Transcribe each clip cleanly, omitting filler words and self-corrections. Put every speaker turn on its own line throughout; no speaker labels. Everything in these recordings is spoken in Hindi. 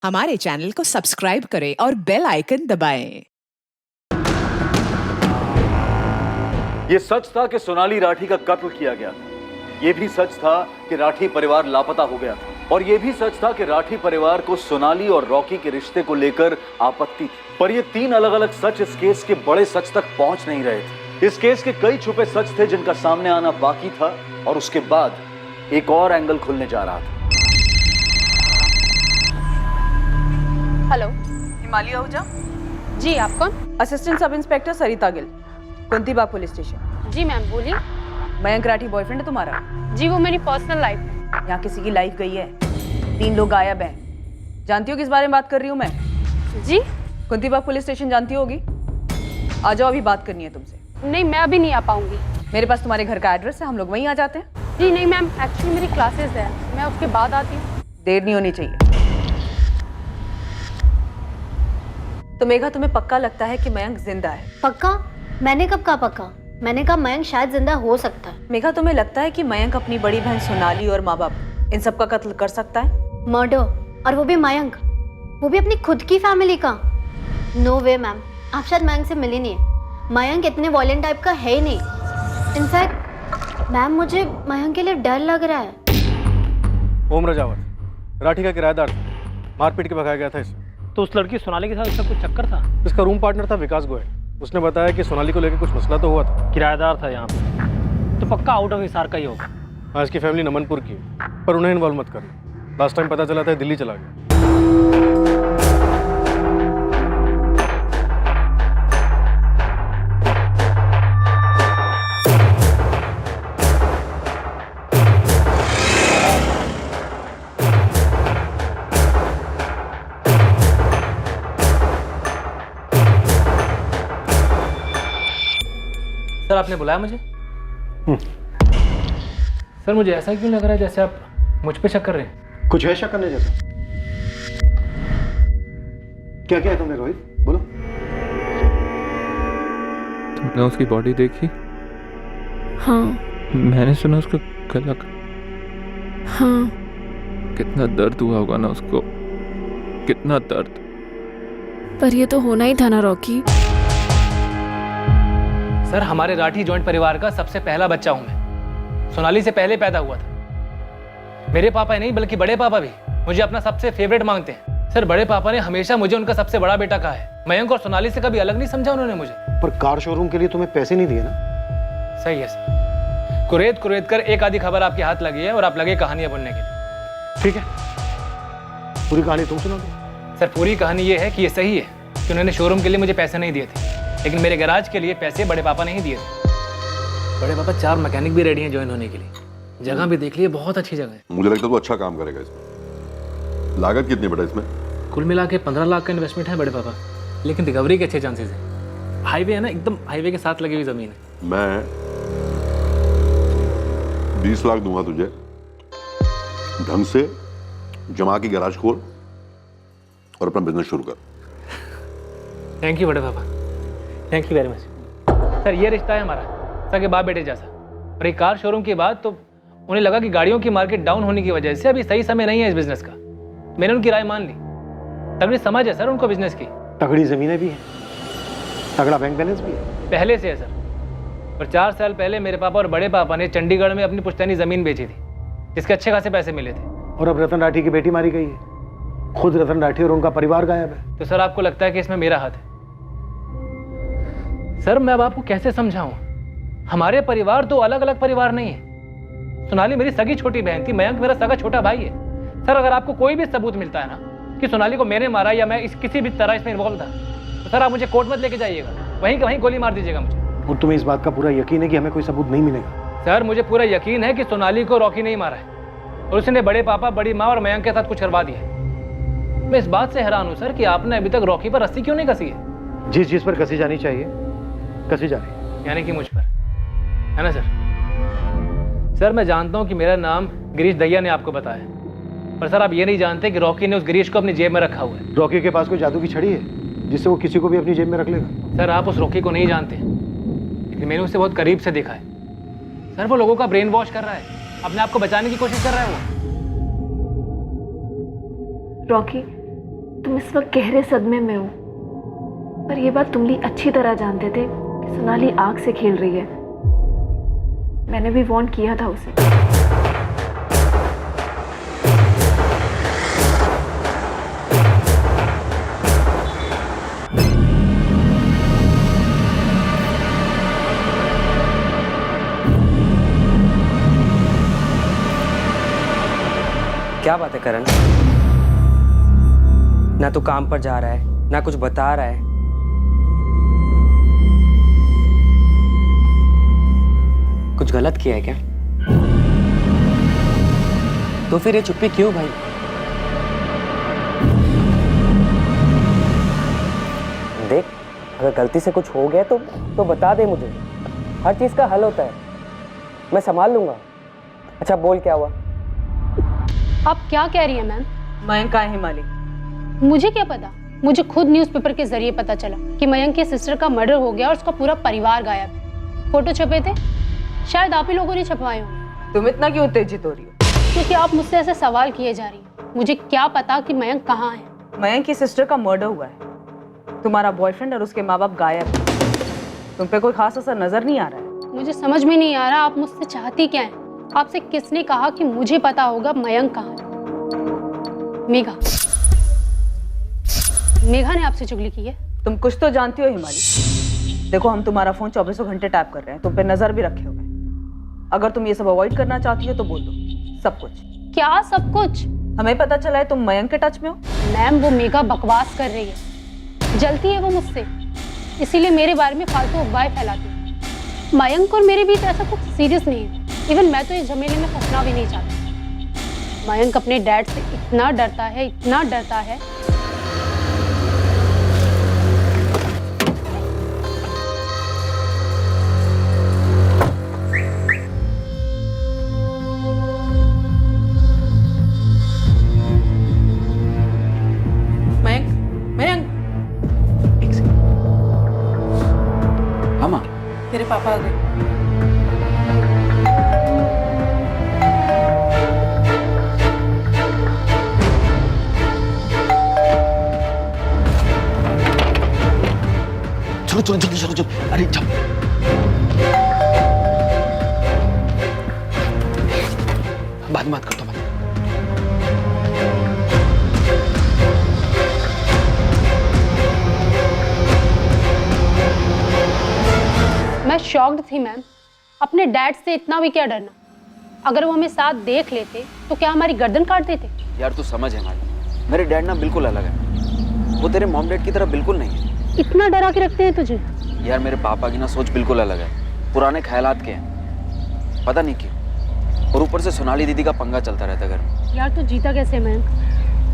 हमारे चैनल को सब्सक्राइब करें और बेल आइकन दबाएं।
ये सच था कि सोनाली राठी का कत्ल किया गया था। ये भी सच था कि राठी परिवार लापता हो गया था। और ये भी सच था कि राठी परिवार को सोनाली और रॉकी के रिश्ते को लेकर आपत्ति थी। पर ये तीन अलग अलग सच इस केस के बड़े सच तक पहुंच नहीं रहे थे। इस केस के कई छुपे सच थे जिनका सामने आना बाकी था और उसके बाद एक और एंगल खुलने जा रहा था।
हेलो,
हिमालय आहूजा।
जी आप कौन?
असिस्टेंट सब इंस्पेक्टर सरिता गिल, कुंतीबाग पुलिस स्टेशन।
जी मैम बोलिए।
मयंक राठी बॉयफ्रेंड है तुम्हारा?
जी वो मेरी पर्सनल लाइफ है।
यहाँ किसी की लाइफ गई है, 3 लोग गायब हैं। जानती हो किस बारे में बात कर रही हूँ मैं?
जी
कुंतीबाग पुलिस स्टेशन जानती होगी। आ जाओ, अभी बात करनी है तुमसे।
नहीं, मैं अभी नहीं आ पाऊंगी।
मेरे पास तुम्हारे घर का एड्रेस है, हम लोग वहीं आ जाते हैं।
जी नहीं मैम, एक्चुअली मेरी क्लासेस है, मैं उसके बाद आती हूँ।
देर नहीं होनी चाहिए। तो मेघा, तुम्हें पक्का लगता है कि मयंक जिंदा है?
पक्का? मैंने कब कहा पक्का? मैंने कहा मयंक शायद जिंदा हो सकता है।
मेघा, तुम्हें लगता है कि मयंक अपनी बड़ी बहन सोनाली और माँ बाप इन सब का कत्ल कर सकता है?
मर्डर, और वो भी मयंक, वो भी अपनी खुद की फैमिली का? नो वे मैम, आप शायद मयंक से मिली नहीं है। मयंक इतने वॉयलेंट टाइप का है ही नहीं। इनफैक्ट मैम, मुझे मयंक के लिए डर लग रहा है।
ओम राजावत राठी का किराएदार था, मारपीट के भगाया गया था इसे।
तो उस लड़की सोनाली के साथ इसका कुछ चक्कर था?
इसका रूम पार्टनर था विकास गोयल। उसने बताया कि सोनाली को लेकर कुछ मसला तो हुआ था।
किराएदार था यहाँ पे, तो पक्का आउट ऑफ हिसार का ही होगा।
आज की फैमिली नमनपुर की, पर उन्हें इन्वॉल्व मत करना। लास्ट टाइम पता चला था दिल्ली चला गया।
सर आपने बुलाया मुझे? सर मुझे ऐसा क्यों लग रहा है जैसे आप मुझ पे शक कर रहे हैं?
कुछ है शक करने जैसा? क्या क्या है तुमने रोहित, बोलो।
तुमने उसकी बॉडी देखी?
हाँ।
मैंने सुना उसका गला।
हाँ।
कितना दर्द हुआ होगा ना उसको, कितना दर्द।
पर ये तो होना ही था ना रॉकी।
सर हमारे राठी जॉइंट परिवार का सबसे पहला बच्चा हूं मैं। सोनाली से पहले पैदा हुआ था। मेरे पापा ही नहीं बल्कि बड़े पापा भी मुझे अपना सबसे फेवरेट मांगते हैं। सर बड़े पापा ने हमेशा मुझे उनका सबसे बड़ा बेटा कहा है। मयंक और सोनाली से कभी अलग नहीं समझा उन्होंने मुझे।
पर कार शोरूम के लिए तुम्हें पैसे नहीं दिए ना?
सही है सर, कुरेद कर एक आधी खबर आपके हाथ लगी है और आप लगे कहानियां बुनने के लिए।
ठीक है, पूरी कहानी तुम सुना दो।
सर पूरी कहानी ये है कि ये सही है कि उन्होंने शोरूम के लिए मुझे पैसे नहीं दिए थे, लेकिन मेरे गैराज के लिए पैसे बड़े पापा नहीं दिए थे। बड़े पापा 4 मैकेनिक भी रेडी हैं ज्वाइन होने के लिए। जगह भी देख लिए, बहुत अच्छी जगह है।
मुझे लगता है तो अच्छा काम करेगा इसमें। लागत कितनी बेटा इसमें?
कुल मिला के 15 लाख का इन्वेस्टमेंट है बड़े पापा, लेकिन रिकवरी के अच्छे चांसेस हैं। हाईवे है ना, एकदम हाईवे के साथ लगी हुई जमीन है।
मैं 20 लाख दूंगा तुझे, ढंग से जमा की गैराज खोल और अपना बिजनेस शुरू कर।
थैंक यू बड़े पापा, thank you very much. Sir ये रिश्ता है हमारा सगे बाप बेटे जैसा। और एक कार शोरूम की बात, तो उन्हें लगा कि गाड़ियों की मार्केट डाउन होने की वजह से अभी सही समय नहीं है इस बिजनेस का। मैंने उनकी राय मान ली। तगड़ी समझ है सर उनको बिजनेस की।
तगड़ी जमीनें भी हैं, तगड़ा बैंक बैलेंस भी है।
पहले से है सर। और 4 साल पहले मेरे पापा और बड़े पापा ने चंडीगढ़ में अपनी पुश्तैनी जमीन बेची थी, जिसके अच्छे खासे पैसे मिले थे।
और अब रतन राठी की बेटी मारी गई है, खुद रतन राठी और उनका परिवार गायब है।
तो सर आपको लगता है कि इसमें मेरा हाथ है? सर मैं अब आपको कैसे समझाऊं, हमारे परिवार तो अलग अलग परिवार नहीं है। सोनाली मेरी सगी छोटी बहन थी, मयंक मेरा सगा छोटा भाई है। सर अगर आपको कोई भी सबूत मिलता है ना कि सोनाली को मैंने मारा या मैं किसी भी तरह इसमें इन्वॉल्व था, तो सर आप मुझे कोर्ट मत लेके जाइएगा, वहीं के वहीं गोली मार दीजिएगा मुझे।
और तुम्हें इस बात का पूरा यकीन है कि हमें कोई सबूत नहीं मिलेगा?
सर मुझे पूरा यकीन है कि सोनाली को रॉकी नहीं मारा है और उसने बड़े पापा, बड़ी माँ और मयंक के साथ कुछ करवा दिया है। मैं इस बात से हैरान हूं सर कि आपने अभी तक रॉकी पर रस्सी क्यों नहीं कसी है?
जिस चीज पर कसी जानी चाहिए कसी जा रही,
यानी कि मुझ पर, है ना सर? सर मैं जानता हूं कि मेरा नाम गिरीश दहिया ने आपको बताया, पर सर आप ये नहीं जानते कि रॉकी ने उस गिरीश को अपनी जेब में रखा हुआ है।
रॉकी के पास कोई जादू की छड़ी है जिससे वो किसी को भी अपनी जेब में रख लेगा?
सर आप उस रॉकी को नहीं जानते, लेकिन मैंने उसे बहुत करीब से देखा है। सर वो लोगों का ब्रेन वॉश कर रहा है, अपने आप को बचाने की कोशिश कर रहा है वो।
रॉकी,
तुम इस वक्त गहरे सदमे में हो, पर यह बात तुम भी अच्छी तरह जानते थे कि सोनाली आग से खेल रही है। मैंने भी वार्न किया था उसे।
क्या बात है करण? ना तो काम पर जा रहा है, ना कुछ बता रहा है। कुछ गलत किया है क्या? तो फिर ये चुप्पी क्यों भाई? देख, अगर गलती से कुछ हो गया तो बता दे मुझे। हर चीज का हल होता है, मैं संभाल लूंगा। अच्छा बोल, क्या हुआ?
आप क्या कह रही हैं मैम?
मयंक का है हिमाली।
मुझे क्या पता, मुझे खुद न्यूज़पेपर के जरिए पता चला कि मयंक की सिस्टर का मर्डर हो गया और उसका पूरा परिवार गायब है। फोटो छपे थे, शायद आप ही लोगों ने छपवाए होंगे।
तुम इतना क्यों उत्तेजित हो रही हो?
क्योंकि आप मुझसे ऐसे सवाल किए जा रही हैं। मुझे क्या पता कि मयंक कहाँ है।
मयंक की सिस्टर का मर्डर हुआ है, तुम्हारा बॉयफ्रेंड और उसके माँ बाप गायब है। तुम पे कोई खास असर नजर नहीं आ रहा है।
मुझे समझ में नहीं आ रहा आप मुझसे चाहती क्या है। आपसे किसने कहा कि मुझे पता होगा मयंक कहाँ है? मेघा ने आपसे चुगली की है।
तुम कुछ तो जानती हो हिमाली। देखो, हम तुम्हारा फोन 24 घंटे टैप कर रहे हैं, तुम पे नजर भी रखे हुए हैं। अगर तुम ये सब अवॉइड करना चाहती हो तो बोल दो सब कुछ।
क्या सब कुछ?
हमें पता चला है तुम मयंक के टच में हो।
मैम, वो मेघा बकवास कर रही है, जलती है वो मुझसे, इसीलिए मेरे बारे में फालतू अफवाहें फैलाती है। मयंक और मेरे बीच ऐसा कुछ सीरियस नहीं है। इवन मैं तो इस झमेले में फंसना भी नहीं चाहती। मयंक अपने डैड से इतना डरता है, इतना डरता है।
मयंक, मयंक, एक सेकंड।
हाँ माँ।
तेरे पापा आ गए।
चलो चलो जल्दी चलो चलो। अरे चल। बाद में बात करता हूँ मैं।
मैं शॉक्ड थी मैम। अपने डैड से इतना भी क्या डरना? अगर वो हमें साथ देख लेते तो क्या हमारी गर्दन काट देते?
यार तू समझ है हमारी, मेरे डैड ना बिल्कुल अलग है। वो तेरे मॉम डैड की तरह बिल्कुल नहीं है।
इतना डरा के रखते हैं तुझे?
यार मेरे पापा की ना सोच बिल्कुल अलग है, पुराने ख्यालात के हैं, पता नहीं क्यों। और ऊपर से सोनाली दीदी का पंगा चलता रहता है घर में।
यार तू जीता कैसे मयंक?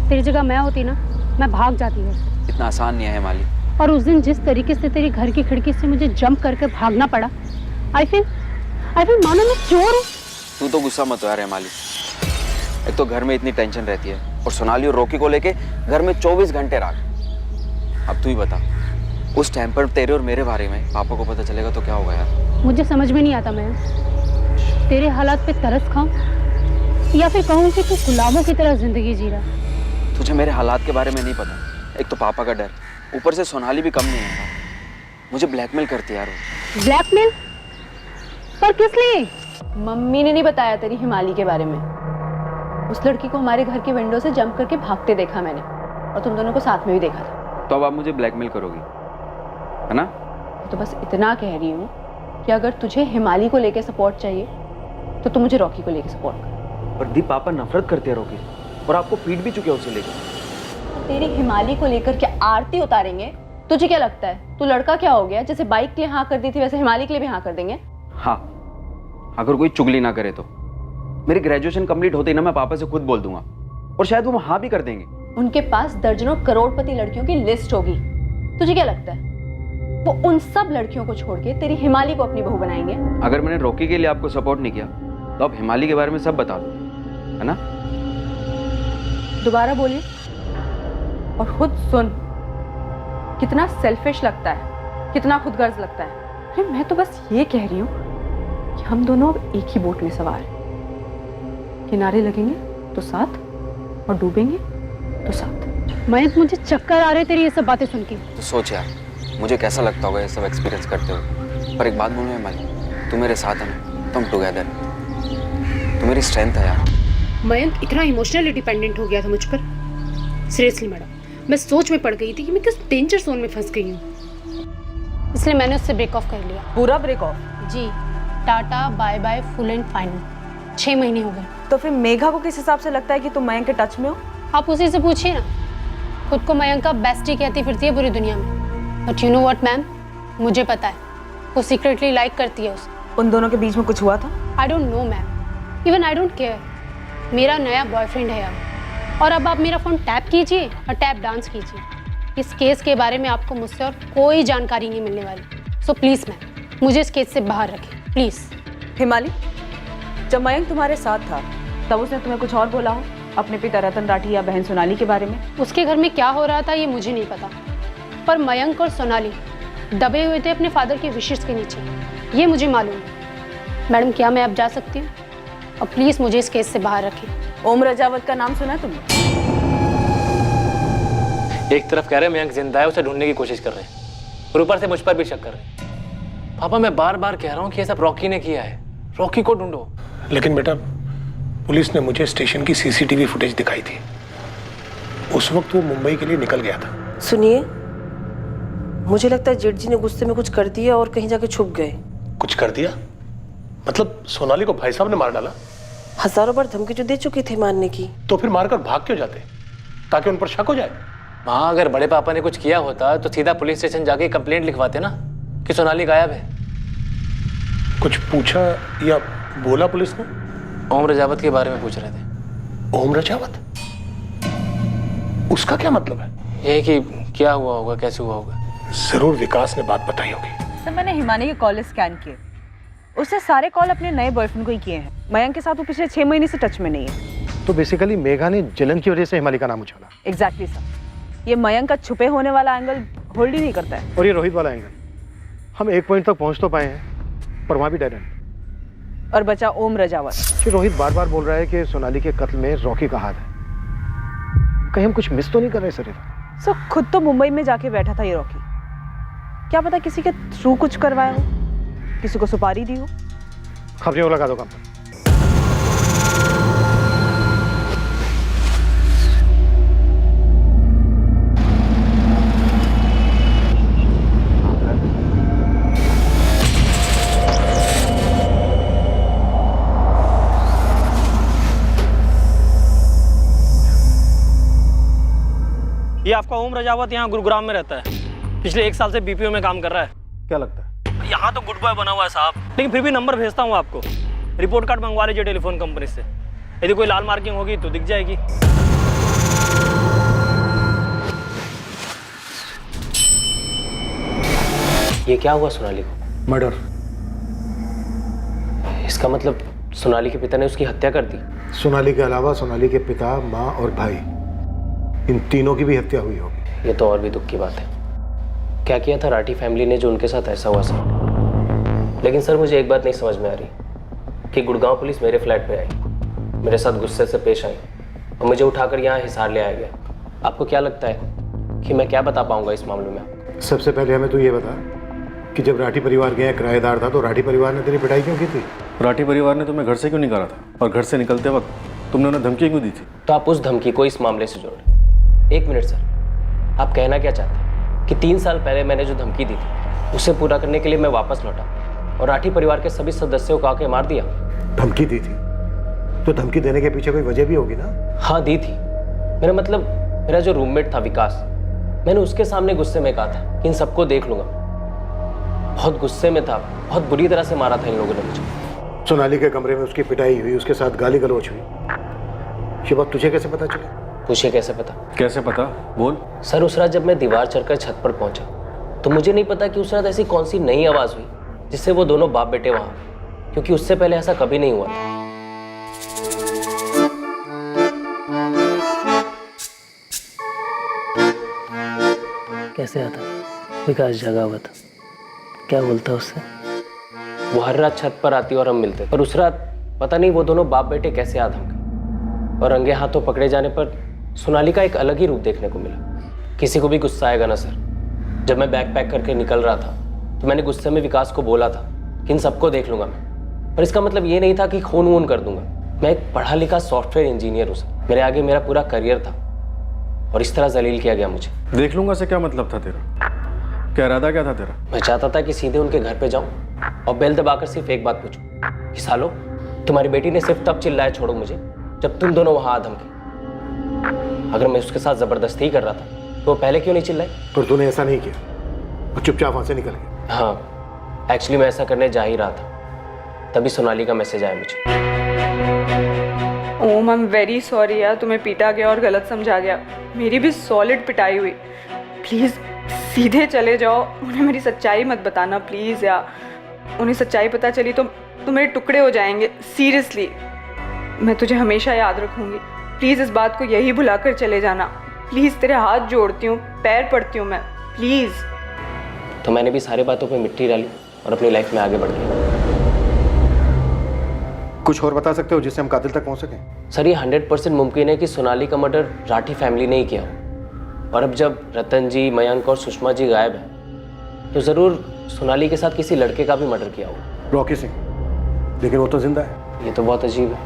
तेरी जगह मैं होती ना, मैं भाग जाती है।
इतना आसान नहीं है माली।
और उस दिन जिस तरीके से तेरी घर की खिड़की से मुझे जंप करके भागना पड़ा, आई फील मानो मैं चोर हूँ।
तू तो गुस्सा मत हो यार माली। एक तो घर में इतनी टेंशन रहती है और सोनाली और रॉकी को लेके घर में 24 घंटे राग। अब तू ही बता, उस टाइम पर तेरे और मेरे बारे में पापा को पता चलेगा तो क्या होगा यार?
मुझे समझ में नहीं आता मैं तेरे हालात पे तरस खाऊं या फिर कहूं कि तू गुलामों की तरह जिंदगी जी रहा।
तुझे मेरे हालात के बारे में नहीं पता। एक तो पापा का डर, ऊपर से सोनाली भी कम नहीं है। मुझे ब्लैकमेल करती है यार।
ब्लैकमेल? पर किस लिए?
मम्मी ने नहीं बताया तेरी हिमाली के बारे में। उस लड़की को हमारे घर की विंडो से जंप करके भागते देखा मैंने, और तुम दोनों को साथ में भी देखा था।
तो अब आप मुझे ब्लैकमेल करोगी, है ना?
तो बस इतना कह रही हूँ कि अगर तुझे हिमाली को लेके सपोर्ट चाहिए तो तू मुझे रॉकी को लेके सपोर्ट कर।
पर दी पापा नफरत करते हैं रॉकी और आपको पीट भी चुके हैं उसे लेकर।
तो तेरी हिमाली को लेकर क्या आरती उतारेंगे? तुझे क्या लगता है तू लड़का क्या हो गया? जैसे बाइक के लिए हाँ कर दी थी वैसे हिमाली के लिए भी हाँ कर देंगे?
हाँ, अगर कोई चुगली ना करे तो। मेरी ग्रेजुएशन कंप्लीट होते ही ना मैं पापा से खुद बोल दूंगा और शायद वो हाँ भी कर देंगे।
उनके पास दर्जनों करोड़पति लड़कियों की लिस्ट होगी। तुझे क्या लगता है वो उन सब लड़कियों को छोड़ के तेरी हिमाली को अपनी बहू बनाएंगे?
अगर मैंने रॉकी के लिए आपको सपोर्ट नहीं किया तो आप हिमाली के बारे में सब बता दो, है ना?
दोबारा बोलिए और खुद सुन। कितना सेल्फिश लगता है, कितना खुदगर्ज लगता है। अरे मैं तो बस ये कह रही हूँ कि हम दोनों अब एक ही बोट में सवार हैं। किनारे लगेंगे तो साथ और डूबेंगे तो साथ।
मयंक मुझे चक्कर आ रहे तेरी ये सब बातें सुन के।
तो सोच यार, मुझे कैसा लगता होगा ये सब एक्सपीरियंस करते हुए। पर एक बात बोलूँ हिमाली, तू मेरे साथ है ना, तुम टुगेदर, तू मेरी स्ट्रेंथ है यार।
मयंक इतना इमोशनली डिपेंडेंट हो गया था मुझ पर। सीरियसली मैडम, मैं सोच में पड़ गई थी कि मैं किस डेंजर जोन में फंस गई हूँ, इसलिए मैंने उससे ब्रेक ऑफ कर लिया।
पूरा ब्रेक ऑफ?
जी, tata bye bye full and final. 6 महीने हो गए।
तो फिर मेघा को किस हिसाब से लगता है कि तुम मयंक के टच में हो?
आप उसी से पूछिए ना, खुद को मयंक का बेस्टी कहती फिरती है पूरी दुनिया में। But you know what ma'am, मुझे पता है वो सीक्रेटली लाइक करती है उसे।
उन दोनों के बीच में कुछ हुआ था?
I don't know ma'am, even I don't care. मेरा नया बॉयफ्रेंड है अब, और अब आप मेरा फ़ोन टैप कीजिए और टैप डांस कीजिए। इस केस के बारे में आपको मुझसे और कोई जानकारी नहीं मिलने वाली। सो प्लीज़ मैम, मुझे इस केस से बाहर रखें प्लीज़।
हिमाली, जब मयंक तुम्हारे साथ था तब उसने तुम्हें कुछ और बोला हो अपने पिता रतन राठी या बहन सोनाली के बारे में?
उसके घर में क्या हो रहा था ये मुझे नहीं पता, पर मयंक और सोनाली दबे हुए थे अपने फादर के विशेष के नीचे, ये मुझे मालूम है। मैडम, क्या मैं अब जा सकती हूँ? और प्लीज़ मुझे इस केस से बाहर रखें।
ओम रजावत का नाम सुना तुमने?
एक तरफ कह रहे हैं मयंक जिंदा है, उसे ढूंढने की कोशिश कर रहे हैं, और ऊपर से मुझ पर भी शक कर रहे हैं। पापा, मैं बार बार कह रहा हूँ कि ये सब रॉकी ने किया है, रॉकी को ढूंढो।
लेकिन बेटा, पुलिस ने मुझे स्टेशन की सीसीटीवी फुटेज दिखाई थी। उस वक्त वो मुंबई के लिए निकल गया था।
सुनिए, मुझे लगता है जेठ जी ने गुस्से में कुछ कर दिया और कहीं जाके छुप गए।
कुछ कर दिया? मतलब सोनाली को भाई साहब ने मार डाला?
हजारों बार धमकी जो दे चुकी थी मारने की।
तो फिर मारकर भाग क्यों जाते? ताकि उन पर शक हो जाए।
हाँ, अगर बड़े पापा ने कुछ किया होता तो सीधा पुलिस स्टेशन जाके कंप्लेंट लिखवाते ना कि सोनाली गायब है।
कुछ पूछा या बोला पुलिस ने?
ओम रजावत के बारे में पूछ रहे थे।
ओम रजावत? उसका क्या मतलब है?
ये कि क्या हुआ होगा, कैसे हुआ होगा।
जरूर विकास ने बात बताई होगी।
सर, मैंने हिमानी के कॉल स्कैन किए, उससे सारे कॉल अपने नए बॉयफ्रेंड को ही किए हैं। मयंक के साथ वो पिछले 6 महीने से टच में नहीं है।
तो बेसिकली मेघा ने जलन की वजह से हिमाली का नाम उछाला।
एग्जैक्टली सर, ये मयंक का छुपे होने वाला एंगल होल्ड ही नहीं करता है।
और ये रोहित वाला एंगल, हम एक पॉइंट तक पहुंच तो पाए हैं, पर वहां भी डेड एंड।
और बचा ओम रजावत।
कि रोहित बार बार बोल रहा है कि सोनाली के कत्ल में रॉकी का हाथ है। कहीं हम कुछ मिस तो नहीं कर रहे सर?
सर, खुद तो मुंबई में जाके बैठा था ये रॉकी, क्या पता किसी के थ्रू कुछ करवाया हो, किसी को सुपारी दी हो।
खबरें लगा दो काम पर।
ये आपका ओम रजावत यहाँ गुरुग्राम में रहता है, पिछले 1 साल से बीपीओ में काम कर रहा है।
क्या लगता है?
यहाँ तो गुड बॉय बना हुआ है साहब, लेकिन फिर भी नंबर भेजता हूँ आपको। रिपोर्ट कार्ड मंगवा लीजिए टेलीफोन कंपनी से, यदि कोई लाल मार्किंग होगी तो दिख जाएगी।
ये क्या हुआ सोनाली को?
मर्डर।
इसका मतलब सोनाली के पिता ने उसकी हत्या कर दी?
सोनाली के अलावा सोनाली के पिता, माँ और भाई, इन तीनों की भी हत्या हुई होगी।
ये तो और भी दुख की बात है। क्या किया था राठी फैमिली ने जो उनके साथ ऐसा हुआ सर? लेकिन सर, मुझे एक बात नहीं समझ में आ रही कि गुड़गांव पुलिस मेरे फ्लैट पे आई, मेरे साथ गुस्से से पेश आई और मुझे उठाकर यहाँ हिसार ले आया गया। आपको क्या लगता है कि मैं क्या बता पाऊंगा इस मामले में?
सबसे पहले हमें तो ये बता कि जब राठी परिवार गया किराएदार था तो राठी परिवार ने तेरी पिटाई क्यों की थी?
राठी परिवार ने तुम्हें घर से क्यों निकाला था, और घर से निकलते वक्त तुमने उन्हें धमकी क्यों दी थी?
तो आप उस धमकी को इस मामले से जोड़ें। एक मिनट सर, आप कहना क्या चाहते हैं कि 3 साल पहले मैंने जो धमकी दी थी उसे पूरा करने के लिए मैं वापस लौटा और राठी परिवार के सभी सदस्यों को आके मार दिया?
धमकी दी थी तो धमकी देने के पीछे कोई वजह भी होगी ना?
हाँ, दी थी। मेरा मतलब, मेरा जो रूममेट था विकास, मैंने उसके सामने गुस्से में कहा था कि इन सबको देख लूंगा। बहुत गुस्से में था, बहुत बुरी तरह से मारा था इन लोगों ने मुझे।
सोनाली के कमरे में उसकी पिटाई हुई, उसके साथ गाली गलौज हुई, ये बात तुझे कैसे पता चली?
पूछिए कैसे पता?
कैसे पता? बोल।
सर, उस रात जब मैं दीवार चढ़कर छत पर पहुंचा तो मुझे नहीं पता कि उस रात ऐसी कौन सी नई आवाज हुई जिससे वो दोनों बाप बेटे वहां, क्योंकि उससे पहले ऐसा कभी नहीं हुआ था। कैसे आता? विकास जगा हुआ था, क्या बोलता उससे? वो हर रात छत पर आती और हम मिलते, पर उस रात पता नहीं वो दोनों बाप बेटे कैसे आ धमके और रंगे हाथों पकड़े जाने पर सोनाली का एक अलग ही रूप देखने को मिला। किसी को भी गुस्सा आएगा ना सर। जब मैं बैग पैक करके निकल रहा था तो मैंने गुस्से में विकास को बोला था कि इन सबको देख लूंगा मैं, पर इसका मतलब ये नहीं था कि खून वून कर दूंगा। मैं एक पढ़ा लिखा सॉफ्टवेयर इंजीनियर हूँ सर। मेरे आगे मेरा पूरा करियर था और इस तरह जलील किया गया मुझे।
देख लूंगा से क्या मतलब था तेरा? क्या इरादा क्या था तेरा?
मैं चाहता था कि सीधे उनके घर पे जाऊं और बेल दबाकर सिर्फ एक बात पूछूं कि सालो, तुम्हारी बेटी ने सिर्फ तब चिल्लाया छोड़ो मुझे जब तुम दोनों वहां आ धमके। अगर मैं उसके साथ जबरदस्ती ही कर रहा था तो वो पहले क्यों नहीं चिल्लाई?
पर तूने ऐसा नहीं किया और चुपचाप वहां से निकल गया।
हाँ, एक्चुअली मैं ऐसा करने जा ही रहा था, तभी सोनाली का मैसेज आया मुझे।
ओम, आई एम वेरी सॉरी यार, तुम्हें पीटा गया और गलत समझा गया। मेरी भी सॉलिड पिटाई हुई। प्लीज़ सीधे चले जाओ, उन्हें मेरी सच्चाई मत बताना प्लीज़ यार। उन्हें सच्चाई पता चली तो मेरे टुकड़े हो जाएंगे। सीरियसली, मैं तुझे हमेशा याद रखूंगी। प्लीज़ इस बात को यही भुला कर चले जाना। प्लीज़ तेरे हाथ जोड़ती हूँ, पैर पड़ती हूँ मैं, प्लीज़।
तो मैंने भी सारी बातों पे मिट्टी डाली और अपनी लाइफ में आगे बढ़ गया।
कुछ और बता सकते हो जिससे हम कातिल तक पहुंच सकें?
सर, ये 100% मुमकिन है कि सोनाली का मर्डर राठी फैमिली ने ही किया हो। और अब जब रतन जी, मयंक और सुषमा जी गायब हैं तो ज़रूर सोनाली के साथ किसी लड़के का भी मर्डर किया होगा।
रॉकी सिंह, लेकिन वो तो जिंदा है।
ये तो बहुत अजीब है,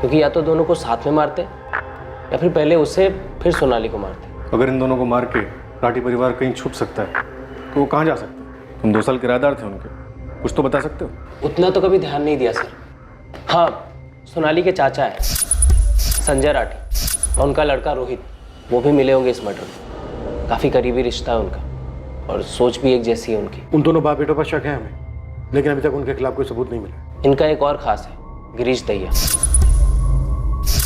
क्योंकि या तो दोनों को साथ में मारते या फिर पहले उसे फिर सोनाली को मारते।
अगर इन दोनों को मार के राठी परिवार कहीं छुप सकता है तो वो कहाँ जा सकते हैं? तुम 2 साल किराएदार थे उनके, कुछ तो बता सकते हो?
उतना तो कभी ध्यान नहीं दिया सर। हाँ, सोनाली के चाचा है संजय राठी और उनका लड़का रोहित, वो भी मिले होंगे इस मर्डर में। काफ़ी करीबी रिश्ता है उनका और सोच भी एक जैसी है उनकी।
उन दोनों बाप बेटों पर शक है हमें, लेकिन अभी तक उनके खिलाफ कोई सबूत नहीं मिला।
इनका एक और खास है, गिरीश दहिया,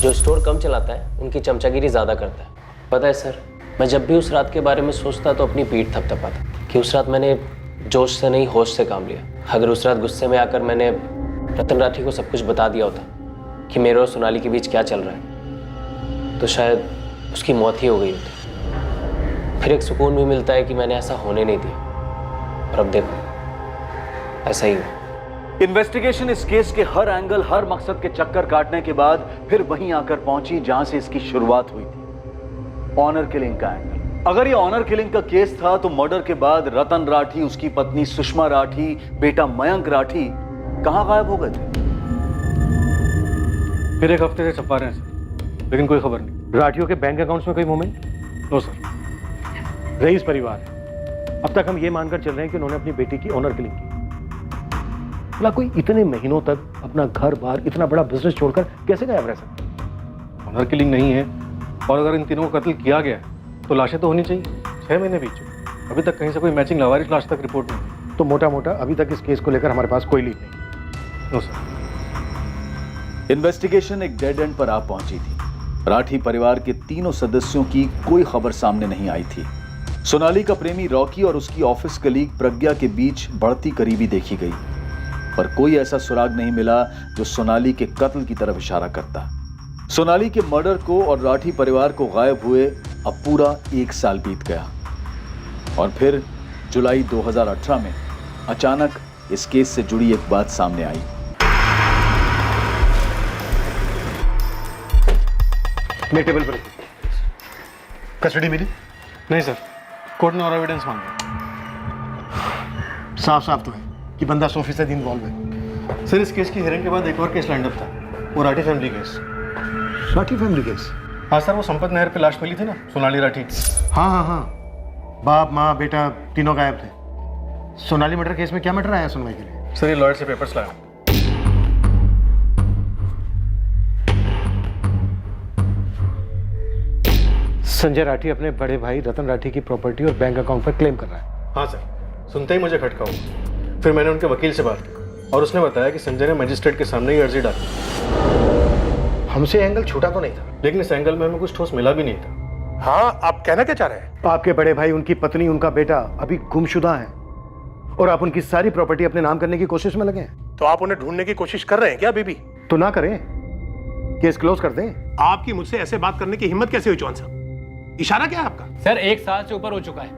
जो स्टोर कम चलाता है, उनकी चमचागिरी ज़्यादा करता है। पता है सर, मैं जब भी उस रात के बारे में सोचता तो अपनी पीठ थपथपाता कि उस रात मैंने जोश से नहीं होश से काम लिया। अगर उस रात गुस्से में आकर मैंने रतन राठी को सब कुछ बता दिया होता कि मेरे और सोनाली के बीच क्या चल रहा है, तो शायद उसकी मौत ही हो गई होती। फिर एक सुकून भी मिलता है कि मैंने ऐसा होने नहीं दिया। और अब देखो, ऐसा ही हुआ।
इन्वेस्टिगेशन इस केस के हर एंगल, हर मकसद के चक्कर काटने के बाद फिर वहीं आकर पहुंची जहां से इसकी शुरुआत हुई थी, ऑनर किलिंग का एंगल। अगर ये ऑनर किलिंग का केस था तो मर्डर के बाद रतन राठी, उसकी पत्नी सुषमा राठी, बेटा मयंक राठी कहां गायब हो गए थे?
फिर 1 हफ्ते से छपा रहे हैं सर, लेकिन कोई खबर नहीं।
राठियों के बैंक अकाउंट्स में कोई मूवमेंट?
No sir.
रईस परिवार है। अब तक हम ये मानकर चल रहे हैं कि उन्होंने अपनी बेटी की ऑनर किलिंग की। भला कोई इतने महीनों तक अपना घर बार, इतना बड़ा बिजनेस छोड़कर कैसे गायब रह सकता है?
ऑनर किलिंग नहीं है, और अगर इन तीनों को कत्ल किया गया तो लाशें तो होनी चाहिए। 6 महीने बीत चुके, अभी तक कहीं से कोई मैचिंग लावारिस लाश तक रिपोर्ट नहीं।
तो मोटा मोटा अभी तक इस केस को लेकर हमारे पास कोई लीड नहीं।
No sir.
इन्वेस्टिगेशन एक डेड एंड पर आ पहुंची थी। राठी परिवार के तीनों सदस्यों की कोई खबर सामने नहीं आई थी। सोनाली का प्रेमी रॉकी और उसकी ऑफिस कलीग प्रज्ञा के बीच बढ़ती करीबी देखी गई, पर कोई ऐसा सुराग नहीं मिला जो सोनाली के कत्ल की तरफ इशारा करता। सोनाली के मर्डर को और राठी परिवार को गायब हुए अब पूरा 1 साल बीत गया, और फिर जुलाई 2018 में अचानक इस केस से जुड़ी एक बात सामने आई।
मेरे टेबल पर कस्टडी मिली?
नहीं सर, कोर्ट ने और एविडेंस मांगा।
साफ साफ तो है कि बंदा 100% इन्वॉल्व है।
सर, इस केस की हियरिंग के बाद एक और केस लाइंड अप था, वो Rathi family case.
Rathi family case?
हाँ सर, वो संपत नहर पे लाश मिली थी ना, सोनाली राठी।
हाँ, बाप माँ बेटा तीनों गायब थे। सोनाली मर्डर केस में क्या मैटर आया सुनवाई के लिए?
सर, ये लॉयर से पेपर्स लाया।
संजय राठी अपने बड़े भाई रतन राठी की प्रॉपर्टी और बैंक अकाउंट पर क्लेम कर रहा है।
हाँ सर, सुनते ही मुझे खटका हुआ। फिर मैंने उनके वकील से बात की और उसने बताया कि संजय ने मजिस्ट्रेट के सामने ही अर्जी डाली।
हमसे एंगल छूटा तो नहीं था,
लेकिन इस एंगल में हमें कुछ ठोस मिला भी नहीं था।
हाँ, आप कहना क्या चाह रहे हैं? आपके बड़े भाई, उनकी पत्नी, उनका बेटा अभी गुमशुदा हैं और आप उनकी सारी प्रॉपर्टी अपने नाम करने की कोशिश में लगे हैं।
तो आप उन्हें ढूंढने की कोशिश कर रहे हैं क्या बीबी?
तो ना करें, केस क्लोज कर दें।
आपकी मुझसे ऐसे बात करने की हिम्मत कैसे हुई जॉन साहब? इशारा क्या है आपका?
सर, 1 साल से ऊपर हो चुका है,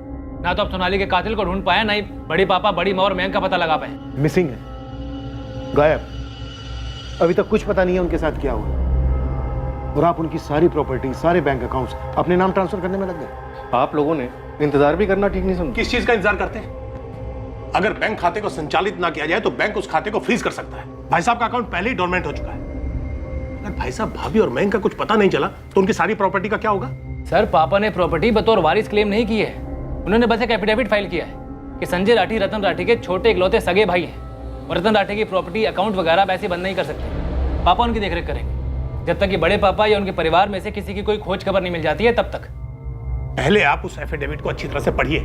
ना तो आप सोनाली के कातिल को ढूंढ पाए, ना ही बड़ी पापा, बड़ी माँ और मयंक का पता लगा पाए।
मिसिंग है, गायब। अभी तक कुछ पता नहीं है उनके साथ क्या हुआ। और आप उनकी सारी प्रॉपर्टी, सारे बैंक अकाउंट्स अपने नाम ट्रांसफर करने में लग गए।
आप लोगों ने इंतजार भी करना ठीक नहीं समझा।
किस चीज का इंतजार करते हैं? अगर बैंक खाते को संचालित ना किया जाए तो बैंक उस खाते को फ्रीज कर सकता है। भाई साहब का अकाउंट पहले ही डोरमेंट हो चुका है। अगर भाई साहब, भाभी और मयंक का कुछ पता नहीं चला तो उनकी सारी प्रॉपर्टी का क्या होगा?
सर, पापा ने प्रॉपर्टी बतौर वारिस क्लेम नहीं की है। उन्होंने बस एक एफिडेविट फाइल किया है कि संजय राठी रतन राठी के छोटे इकलौते सगे भाई हैं और रतन राठी की प्रॉपर्टी, अकाउंट वगैरह वैसे बंद नहीं कर सकते। पापा उनकी देखरेख करेंगे जब तक कि बड़े पापा या उनके परिवार में से किसी की कोई खोज खबर नहीं मिल जाती है, तब तक।
पहले आप उस एफिडेविट को अच्छी तरह से पढ़िए,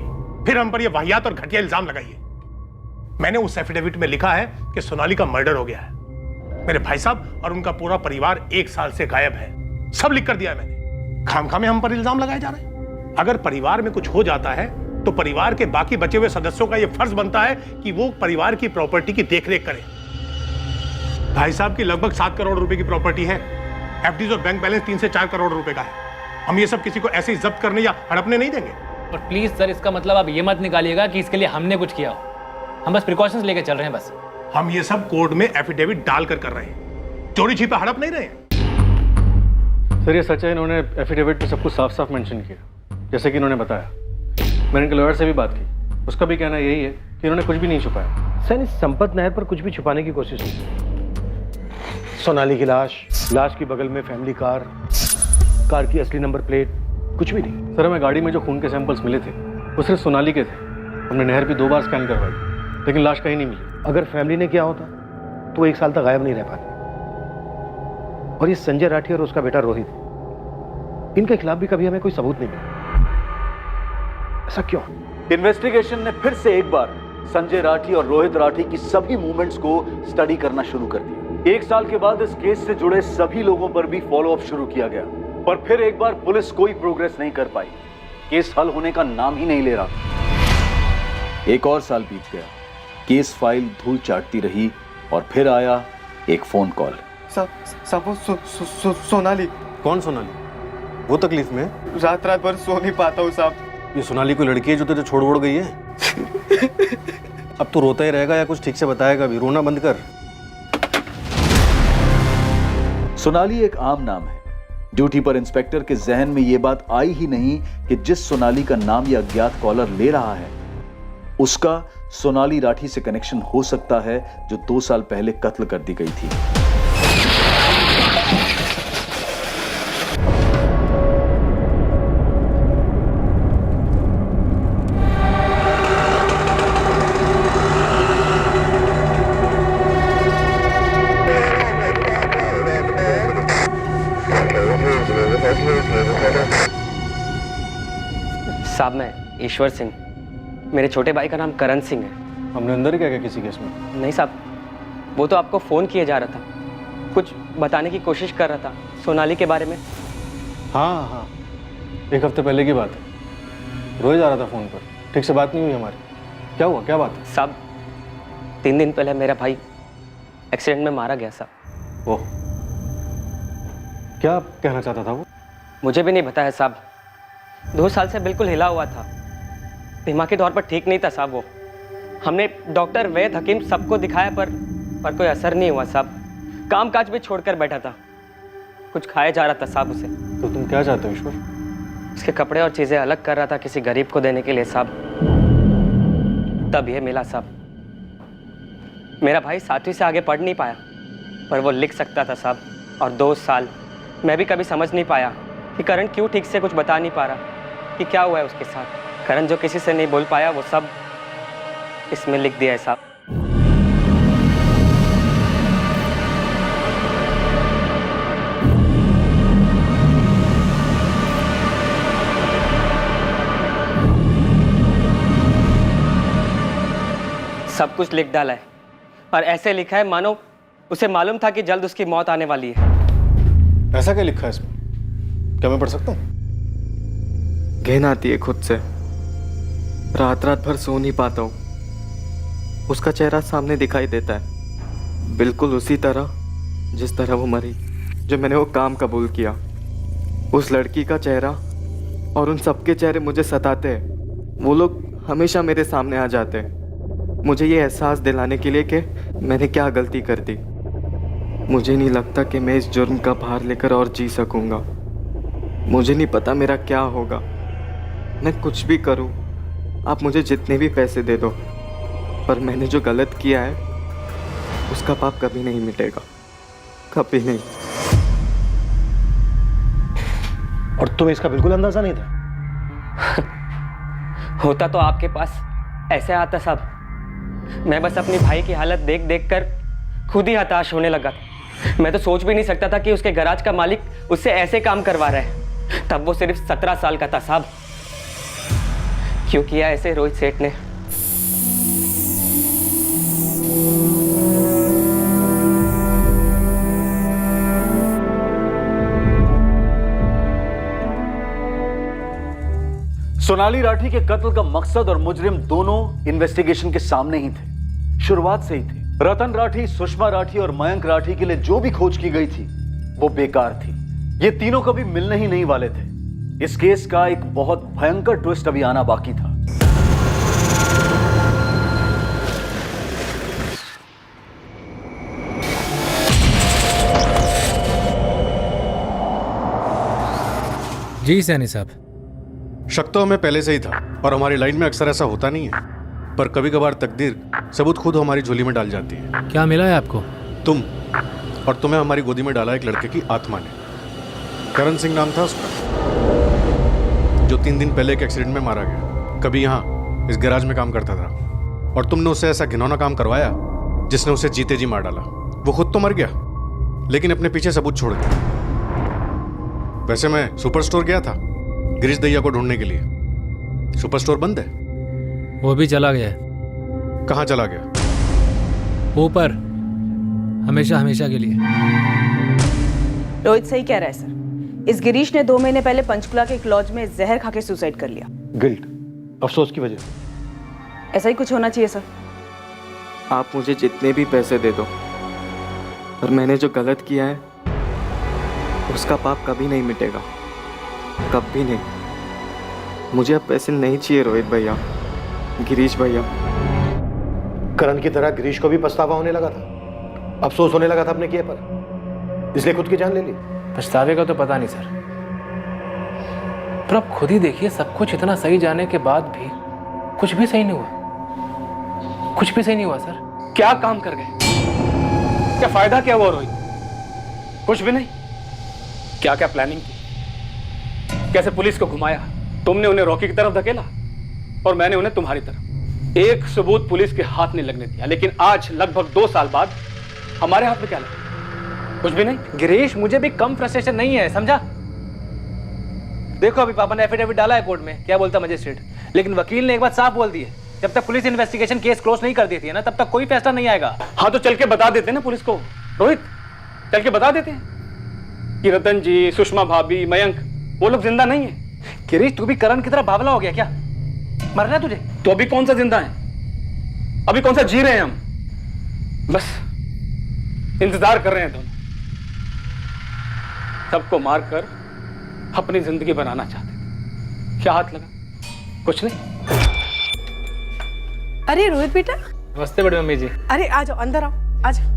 फिर हम पर यह वाहियात और घटिया इल्जाम लगाइए। मैंने उस एफिडेविट में लिखा है कि सोनाली का मर्डर हो गया है। मेरे भाई साहब और उनका पूरा परिवार 1 साल से गायब है। सब लिख कर दिया है मैंने। खामखा में हम पर इल्जाम लगाए जा रहे हैं। अगर परिवार में कुछ हो जाता है तो परिवार के बाकी बचे हुए सदस्यों का यह फर्ज बनता है कि वो परिवार की प्रॉपर्टी की देखरेख करें। भाई साहब की लगभग 7 करोड़ रुपए की प्रॉपर्टी है। एफडीज और बैंक बैलेंस 3 से 4 करोड़ रुपए का है। हम ये सब किसी को ऐसे ही जब्त करने या हड़पने नहीं देंगे।
और प्लीज सर, इसका मतलब आप ये मत निकालिएगा कि इसके लिए हमने कुछ किया हो। हम बस प्रिकॉशंस लेके चल रहे हैं बस।
हम ये सब कोर्ट में एफिडेविट डालकर कर रहे हैं, चोरी छिपे हड़प नहीं रहे हैं।
सर, ये सच है, इन्होंने एफिडेविट में सब कुछ साफ साफ मेंशन किया, जैसे कि इन्होंने बताया। मैंने इनके लॉयर से भी बात की, उसका भी कहना यही है कि इन्होंने कुछ भी नहीं छुपाया।
सर, इस संपत नहर पर कुछ भी छुपाने की कोशिश नहीं। सोनाली की लाश की बगल में फैमिली कार की असली नंबर प्लेट, कुछ भी नहीं।
सर, हमें गाड़ी में जो खून के सैंपल्स मिले थे वो सिर्फ सोनाली के थे। हमने नहर भी 2 बार स्कैन करवाई, लेकिन लाश कहीं नहीं मिली।
अगर फैमिली ने किया होता तो 1 साल तक गायब नहीं रह पाते। और ये संजय राठी और उसका बेटा रोहित, इनके खिलाफ भी कभी हमें कोई सबूत नहीं मिला। ऐसा क्यों?
इन्वेस्टिगेशन ने फिर से एक बार संजय राठी और रोहित राठी की सभी मूवमेंट्स को स्टडी करना शुरू कर दिया। 1 साल के बाद इस केस से जुड़े सभी लोगों पर भी फॉलो अप शुरू किया गया, पर फिर एक बार पुलिस कोई प्रोग्रेस नहीं कर पाई। केस हल होने का नाम ही नहीं ले रहा। एक और साल बीत गया, केस फाइल धूल चाटती रही और फिर आया एक फोन कॉल।
सोनाली।
कौन सोनाली? वो तकलीफ में?
रात भर सो नहीं पाता हूँ साहब।
ये सोनाली कोई लड़की है जो तुझे छोड़ वोड़ गई है? अब तू रोता ही रहेगा या कुछ ठीक से बताएगा भी? रोना बंद कर।
सोनाली एक आम नाम है। ड्यूटी पर इंस्पेक्टर के जहन में यह बात आई ही नहीं कि जिस सोनाली का नाम यह अज्ञात कॉलर ले रहा है उसका सोनाली राठी से कनेक्शन हो सकता है, जो 2 साल पहले कत्ल कर दी गई थी।
साहब, मैं ईश्वर सिंह, मेरे छोटे भाई का नाम करण सिंह है।
हमने अंदर क्या किसी केस में?
नहीं साहब, वो तो आपको फ़ोन किए जा रहा था, कुछ बताने की कोशिश कर रहा था सोनाली के बारे में।
हाँ, 1 हफ्ते पहले की बात है। रोए जा रहा था फ़ोन पर, ठीक से बात नहीं हुई हमारी। क्या हुआ, क्या बात है?
साहब, 3 दिन पहले मेरा भाई एक्सीडेंट में मारा गया साहब।
ओह, क्या कहना चाहता था वो?
मुझे भी नहीं बताया साहब। 2 साल से बिल्कुल हिला हुआ था, दिमागी तौर पर ठीक नहीं था साहब वो। हमने डॉक्टर, वैद, हकीम सबको दिखाया पर कोई असर नहीं हुआ साहब। काम काज भी छोड़कर बैठा था, कुछ खाया जा रहा था साहब उसे।
तो तुम क्या चाहते हो ईश्वर?
उसके कपड़े और चीज़ें अलग कर रहा था किसी गरीब को देने के लिए साहब। तब ये मिला साहब। मेरा भाई 7वीं से आगे पढ़ नहीं पाया, पर वो लिख सकता था साहब। और 2 साल मैं भी कभी समझ नहीं पाया कि करण क्यों ठीक से कुछ बता नहीं पा रहा कि क्या हुआ है उसके साथ। करण जो किसी से नहीं बोल पाया वो सब इसमें लिख दिया है साहब। सब कुछ लिख डाला है और ऐसे लिखा है मानो उसे मालूम था कि जल्द उसकी मौत आने वाली है।
ऐसा क्या लिखा है इसमें? क्या मैं पढ़ सकता हूँ?
घिन आती है खुद से, रात भर सो नहीं पाता हूँ। उसका चेहरा सामने दिखाई देता है, बिल्कुल उसी तरह जिस तरह वो मरी, जो मैंने वो काम कबूल किया। उस लड़की का चेहरा और उन सबके चेहरे मुझे सताते हैं। वो लोग हमेशा मेरे सामने आ जाते हैं, मुझे ये एहसास दिलाने के लिए कि मैंने क्या गलती कर दी। मुझे नहीं लगता कि मैं इस जुर्म का भार लेकर और जी सकूंगा। मुझे नहीं पता मेरा क्या होगा। मैं कुछ भी करूं, आप मुझे जितने भी पैसे दे दो, पर मैंने जो गलत किया है उसका पाप कभी नहीं मिटेगा, कभी नहीं।
और तुम्हें इसका बिल्कुल अंदाजा नहीं था?
होता तो आपके पास ऐसे आता साहब। मैं बस अपनी भाई की हालत देख देख कर खुद ही हताश होने लगा था। मैं तो सोच भी नहीं सकता था कि उसके गैराज का मालिक उससे ऐसे काम करवा रहा है। तब वो सिर्फ 17 साल का था साहब। क्यों किया ऐसे रोहित सेठ ने?
सोनाली राठी के कत्ल का मकसद और मुजरिम दोनों इन्वेस्टिगेशन के सामने ही थे, शुरुआत से ही थे। रतन राठी, सुषमा राठी और मयंक राठी के लिए जो भी खोज की गई थी वो बेकार थी। ये तीनों कभी मिलने ही नहीं वाले थे। इस केस का एक बहुत भयंकर ट्विस्ट अभी आना बाकी था।
जी सैनी साहब। शक तो हमें पहले से ही था और हमारी लाइन में अक्सर ऐसा होता नहीं है, पर कभी कभार तकदीर सबूत खुद हमारी झोली में डाल जाती है। क्या मिला है आपको? तुम, और तुम्हें हमारी गोदी में डाला एक लड़के की आत्मा ने। करण सिंह नाम था उसका, जो 3 दिन पहले एक एक्सीडेंट में मारा गया। कभी यहाँ इस गैराज में काम करता था और तुमने उससे ऐसा घिनौना काम करवाया जिसने उसे जीते जी मार डाला। वो खुद तो मर गया लेकिन अपने पीछे सबूत छोड़ दिया। वैसे मैं सुपर स्टोर गया था गिरीश दैया को ढूंढने के लिए। सुपर स्टोर बंद है।
वो भी चला गया।
कहाँ चला गया?
ऊपर, हमेशा हमेशा के लिए।
रोहित सही कह रहा है सर। इस गिरीश ने 2 महीने पहले पंचकुला के एक लॉज में जहर खा के सुसाइड कर लिया।
गिल्ट, अफसोस की वजह से।
ऐसा ही कुछ होना चाहिए सर।
आप मुझे जितने भी पैसे दे दो, पर मैंने जो गलत किया है उसका पाप कभी नहीं मिटेगा, कभी नहीं। मुझे अब पैसे नहीं चाहिए रोहित भैया, गिरीश भैया।
करण की तरह गिरीश को भी पछतावा होने लगा था, अफसोस होने लगा था अपने किए पर, इसलिए खुद की जान ले ली।
पछतावे का तो पता नहीं सर, पर आप खुद ही देखिए, सब कुछ इतना सही जाने के बाद भी कुछ भी सही नहीं हुआ। कुछ भी सही नहीं हुआ सर।
क्या काम कर गए? क्या फायदा क्या हुआ रोहित? कुछ भी नहीं। क्या क्या प्लानिंग की, कैसे पुलिस को घुमाया, तुमने उन्हें रॉकी की तरफ धकेला और मैंने उन्हें तुम्हारी तरफ। एक सबूत पुलिस के हाथ नहीं लगने दिया, लेकिन आज लगभग 2 साल बाद हमारे हाथ में क्या लगा? कुछ भी नहीं।
गिरीश, मुझे भी कम फ्रस्ट्रेशन नहीं है, समझा? देखो अभी पापा ने एफिडेविट डाला है कोर्ट में, क्या बोलता मजिस्ट्रेट, लेकिन वकील ने एक बात साफ बोल दी है, जब तक पुलिस इन्वेस्टिगेशन केस क्लोज नहीं कर देती है ना, तब तक कोई फैसला नहीं आएगा।
हाँ तो चल के बता देते ना पुलिस को रोहित, चल के बता देते हैं कि रतन जी, सुषमा भाभी, मयंक, वो लोग जिंदा नहीं है।
गिरीश, तू भी करण की तरह बावला हो गया क्या? मरना है तुझे?
तो अभी कौन सा जिंदा है, अभी कौन सा जी रहे हैं हम? बस इंतजार कर रहे हैं दोनों। सबको मारकर अपनी जिंदगी बनाना चाहते थे। क्या हाथ लगा? कुछ नहीं।
अरे रोहित बेटा।
नमस्ते बड़ी मम्मी जी।
अरे आ जाओ, अंदर आओ, आ जाओ।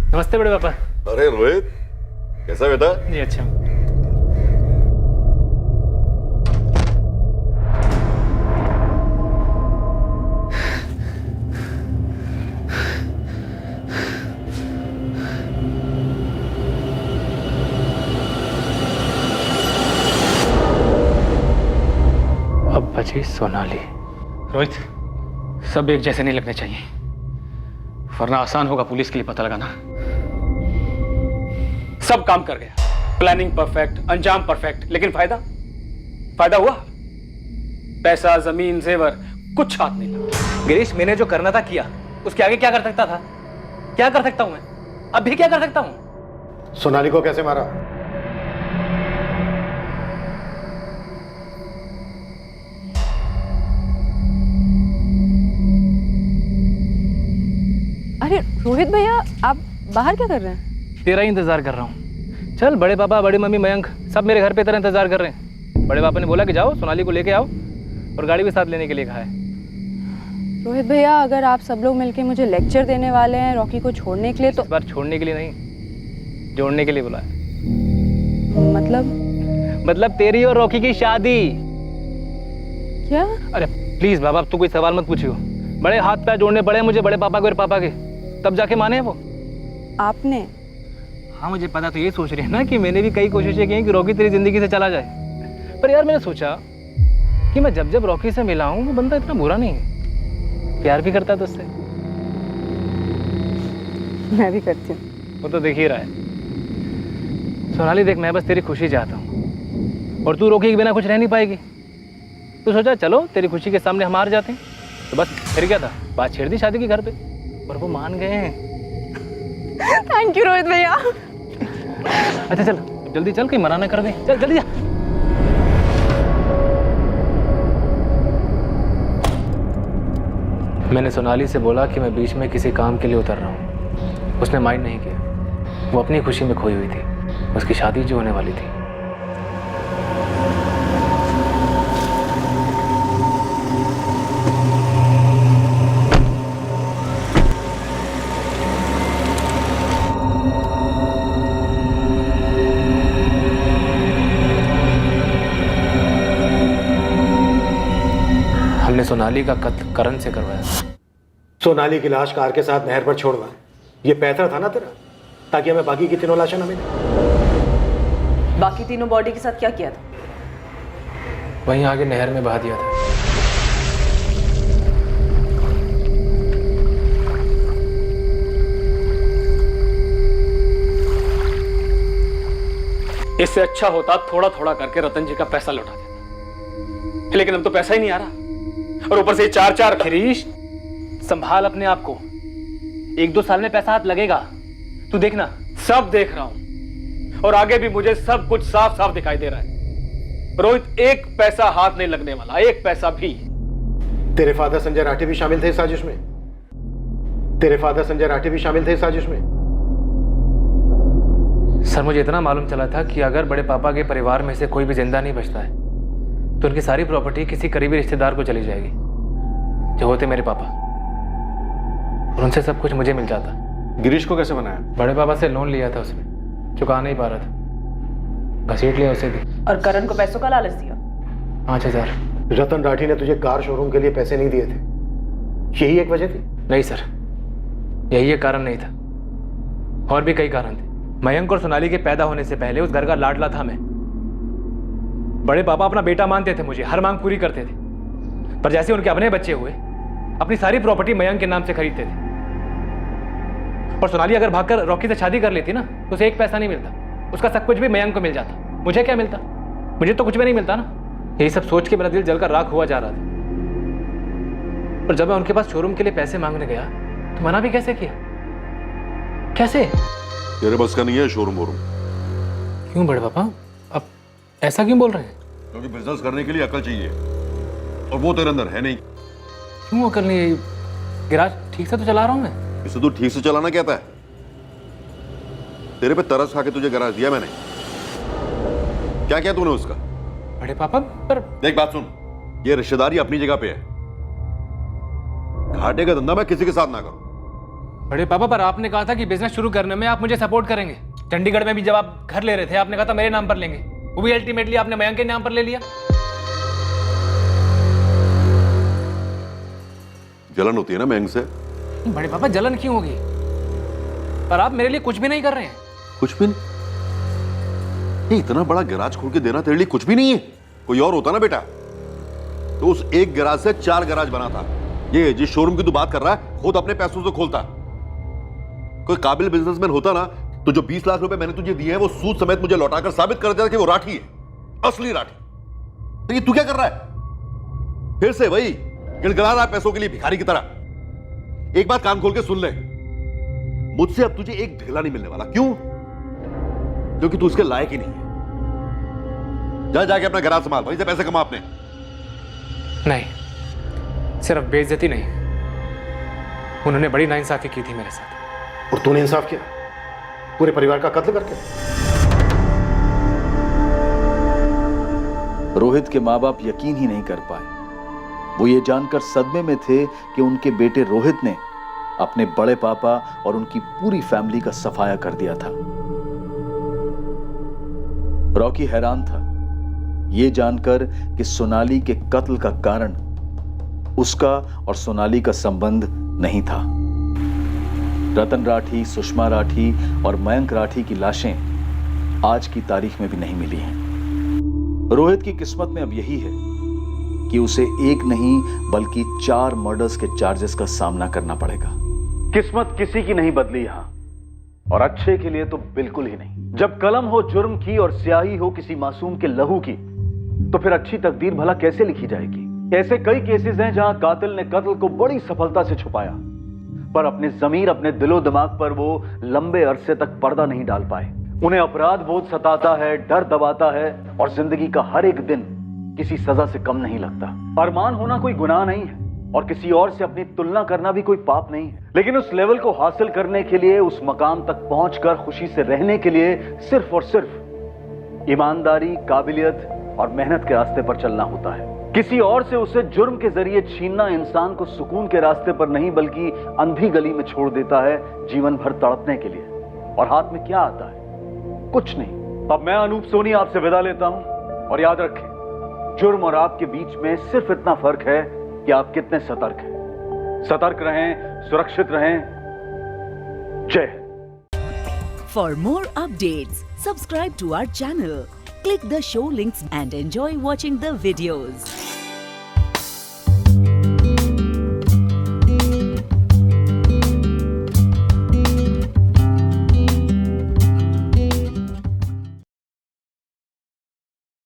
नमस्ते बड़े पापा।
अरे रोहित, कैसा बेटा?
जी अच्छा। अब बची सोनाली।
रोहित, सब एक जैसे नहीं लगने चाहिए, वरना आसान होगा पुलिस के लिए पता लगाना। सब काम कर गया, प्लानिंग परफेक्ट, अंजाम परफेक्ट, लेकिन फायदा हुआ? पैसा, जमीन, जेवर, कुछ हाथ नहीं लगा।
गिरीश, मैंने जो करना था किया, उसके आगे क्या कर सकता था? क्या कर सकता हूं मैं? अब भी क्या कर सकता हूं?
सोनाली को कैसे मारा?
अरे रोहित भैया, आप बाहर क्या कर रहे हैं?
तेरा ही इंतजार कर रहा हूँ। चल, बड़े पापा, बड़ी मम्मी, मयंक सब मेरे घर पे तेरा इंतजार कर रहे हैं। बड़े पापा ने बोला कि जाओ सोनाली को लेके आओ, और गाड़ी भी साथ लेने के लिए कहा है।
रोहित भैया, अगर आप सब लोग मिलके मुझे लेक्चर देने वाले हैं रॉकी को छोड़ने के लिए, तो
इस बार छोड़ने के लिए नहीं, जोड़ने के लिए बोला है। मतलब तेरी और रॉकी की शादी।
क्या?
अरे प्लीज बाबा, अब तू कोई सवाल मत पूछियो। बड़े हाथ पैर जोड़ने पड़े मुझे बड़े पापा के और पापा के, तब जाके माने वो।
आपने?
हाँ मुझे पता, तो ये सोच रही है ना कि मैंने भी कई कोशिशें की कि रॉकी तेरी जिंदगी से चला जाए, पर यार मैंने सोचा कि मैं जब रॉकी से मिला हूँ वो बंदा इतना बुरा नहीं है, प्यार भी करता है तुझसे।
मैं भी करती हूँ।
वो तो देख ही रहा है। सोनाली देख, मैं बस तेरी खुशी चाहता हूँ, और तू रॉकी के बिना कुछ रह नहीं पाएगी। तो सोचा चलो तेरी खुशी के सामने हम हार जाते हैं, तो बस फिर क्या था, बात छेड़ दी शादी के घर पे, और वो मान गए हैं।
थैंक यू रोहित भैया।
अच्छा चल, जल्दी चल, कहीं मना ना कर दे, चल जल्दी जा। मैंने सोनाली से बोला कि मैं बीच में किसी काम के लिए उतर रहा हूँ। उसने माइंड नहीं किया, वो अपनी खुशी में खोई हुई थी, उसकी शादी जो होने वाली थी। हमने सोनाली का कत्ल करण से करवाया।
सोनाली की लाश कार के साथ नहर पर छोड़ना, ये पैतरा था ना तेरा, ताकि हमें बाकी की तीनों लाशें न मिले।
बाकी तीनों बॉडी के साथ क्या किया था?
वहीं आगे नहर में बहा दिया था।
इससे अच्छा होता थोड़ा थोड़ा करके रतन जी का पैसा लौटा देता, लेकिन अब तो पैसा ही नहीं आ रहा, और ऊपर से चार।
खिरीश, संभाल अपने आप को, 1-2 साल में पैसा हाथ लगेगा, तू देखना।
सब देख रहा हूं, और आगे भी मुझे सब कुछ साफ साफ दिखाई दे रहा है। रोहित, एक पैसा हाथ नहीं लगने वाला, एक पैसा भी।
तेरे फादर संजय राठी भी शामिल थे इस साजिश में। तेरे फादर संजय राठी भी शामिल थे इस साजिश में।
सर, मुझे इतना मालूम चला था कि अगर बड़े पापा के परिवार में से कोई भी जिंदा नहीं बचता है तो उनकी सारी प्रॉपर्टी किसी करीबी रिश्तेदार को चली जाएगी, जो होते मेरे पापा, और उनसे सब कुछ मुझे मिल जाता।
गिरीश को कैसे बनाया?
बड़े पापा से लोन लिया था, उसने चुका नहीं पा रहा था, घसीट लिया उसे भी।
और करण को पैसों का लालच दिया?
5000।
रतन राठी ने तुझे कार शोरूम के लिए पैसे नहीं दिए थे, यही एक वजह थी?
नहीं सर, यही एक कारण नहीं था, और भी कई कारण थे। मयंक और सोनाली के पैदा होने से पहले उस घर का लाडला था मैं। बड़े पापा अपना बेटा मानते थे मुझे, हर मांग पूरी करते थे, पर जैसे उनके अपने बच्चे हुए, अपनी सारी प्रॉपर्टी मयंक के नाम से खरीदते थे। और सोनाली अगर भागकर रॉकी से शादी कर लेती ना, तो उसे एक पैसा नहीं मिलता, उसका सब कुछ भी मयंक को मिल जाता। मुझे क्या मिलता? मुझे तो कुछ भी नहीं मिलता ना। यही सब सोच के मेरा दिल जलकर राख हुआ जा रहा था। और जब मैं उनके पास शोरूम के लिए पैसे मांगने गया तो मना भी कैसे किया? कैसे?
तेरे बस का नहीं है शोरूम वोरूम।
क्यों बड़े पापा, अब ऐसा क्यों बोल रहे हैं?
क्योंकि बिजनेस करने के लिए अकल चाहिए, और वो तेरे अंदर है नहीं।
क्यों अकल नहीं? गैराज ठीक से तो चला रहा हूं मैं।
इसे तू ठीक से चलाना कहता है? तेरे पे तरस खा के तुझे गैराज दिया मैंने, क्या किया तूने उसका?
बड़े पापा पर
देख बात सुन, ये रिश्तेदारी अपनी जगह पे है, घाटे का धंधा मैं किसी के साथ ना करूं।
बड़े पापा, पर आपने कहा था कि बिजनेस शुरू करने में आप मुझे सपोर्ट करेंगे। चंडीगढ़ में भी जब आप घर ले रहे थे, आपने कहा था मेरे नाम पर लेंगे, वो भी अल्टीमेटली आपने मयंक के नाम पर ले लिया।
जलन होती है ना मयंक से।
बड़े पापा, जलन क्यों होगी? पर आप मेरे लिए कुछ भी नहीं कर रहे हैं।
कुछ भी नहीं? ये इतना बड़ा गैराज खोल के देना तेरे लिए कुछ भी नहीं है। कोई और होता ना बेटा तो उस एक गैराज से 4 गैराज बना था। ये जिस शोरूम की तू बात कर रहा है खुद अपने पैसों से खोलता। कोई काबिल बिजनेसमैन होता ना तो जो 20 लाख रुपए मैंने तुझे दिए हैं वो सूद समेत मुझे लौटाकर साबित कर देता कि वो राठी है, असली राठी। तो ये तू क्या कर रहा है? फिर से वही गिड़गिड़ा रहा है पैसों के लिए भिखारी की तरह। एक बात कान खोल के सुन ले, मुझसे अब तुझे एक ढेला नहीं मिलने वाला। क्यों? क्योंकि तू इसके लायक ही नहीं है। जा जाके अपना गराज संभाल, वहीं से पैसे कमा अपने।
नहीं, सिर्फ बेइज्जती नहीं, उन्होंने बड़ी नाइंसाफी की थी मेरे साथ।
और तूने इंसाफ किया, पूरे परिवार का कत्ल करके।
रोहित के माँ बाप यकीन ही नहीं कर पाए। वो ये जानकर सदमे में थे कि उनके बेटे रोहित ने अपने बड़े पापा और उनकी पूरी फैमिली का सफाया कर दिया था। रॉकी हैरान था ये जानकर कि सोनाली के कत्ल का कारण उसका और सोनाली का संबंध नहीं था। रतन राठी, सुषमा राठी और मयंक राठी की लाशें आज की तारीख में भी नहीं मिली हैं। रोहित की किस्मत में अब यही है कि उसे एक नहीं बल्कि 4 मर्डर्स के चार्जेस का सामना करना पड़ेगा। किस्मत किसी की नहीं बदली यहां, और अच्छे के लिए तो बिल्कुल ही नहीं। जब कलम हो जुर्म की और स्याही हो किसी मासूम के लहू की, तो फिर अच्छी तकदीर भला कैसे लिखी जाएगी? ऐसे कई केसेस हैं जहां कातिल ने कत्ल को बड़ी सफलता से छुपाया, पर अपने जमीर, अपने दिलो दिमाग पर वो लंबे अरसे तक पर्दा नहीं डाल पाए। उन्हें अपराध बोध सताता है, डर दबाता है, और जिंदगी का हर एक दिन किसी सजा से कम नहीं लगता। अरमान होना कोई गुनाह नहीं है, और किसी और से अपनी तुलना करना भी कोई पाप नहीं है, लेकिन उस लेवल को हासिल करने के लिए, उस मकाम तक पहुंचकर खुशी से रहने के लिए सिर्फ और सिर्फ ईमानदारी, काबिलियत और मेहनत के रास्ते पर चलना होता है। किसी और से उसे जुर्म के जरिए छीनना इंसान को सुकून के रास्ते पर नहीं बल्कि अंधी गली में छोड़ देता है, जीवन भर तड़पने के लिए। और हाथ में क्या आता है? कुछ नहीं। अब मैं अनूप सोनी आपसे विदा लेता हूं, और याद रखें, जुर्म और आपके बीच में सिर्फ इतना फर्क है कि आप कितने सतर्क हैं। सतर्क रहें, सुरक्षित रहें। जय Hind.
For more updates, subscribe to our channel, click the show links and enjoy watching the videos.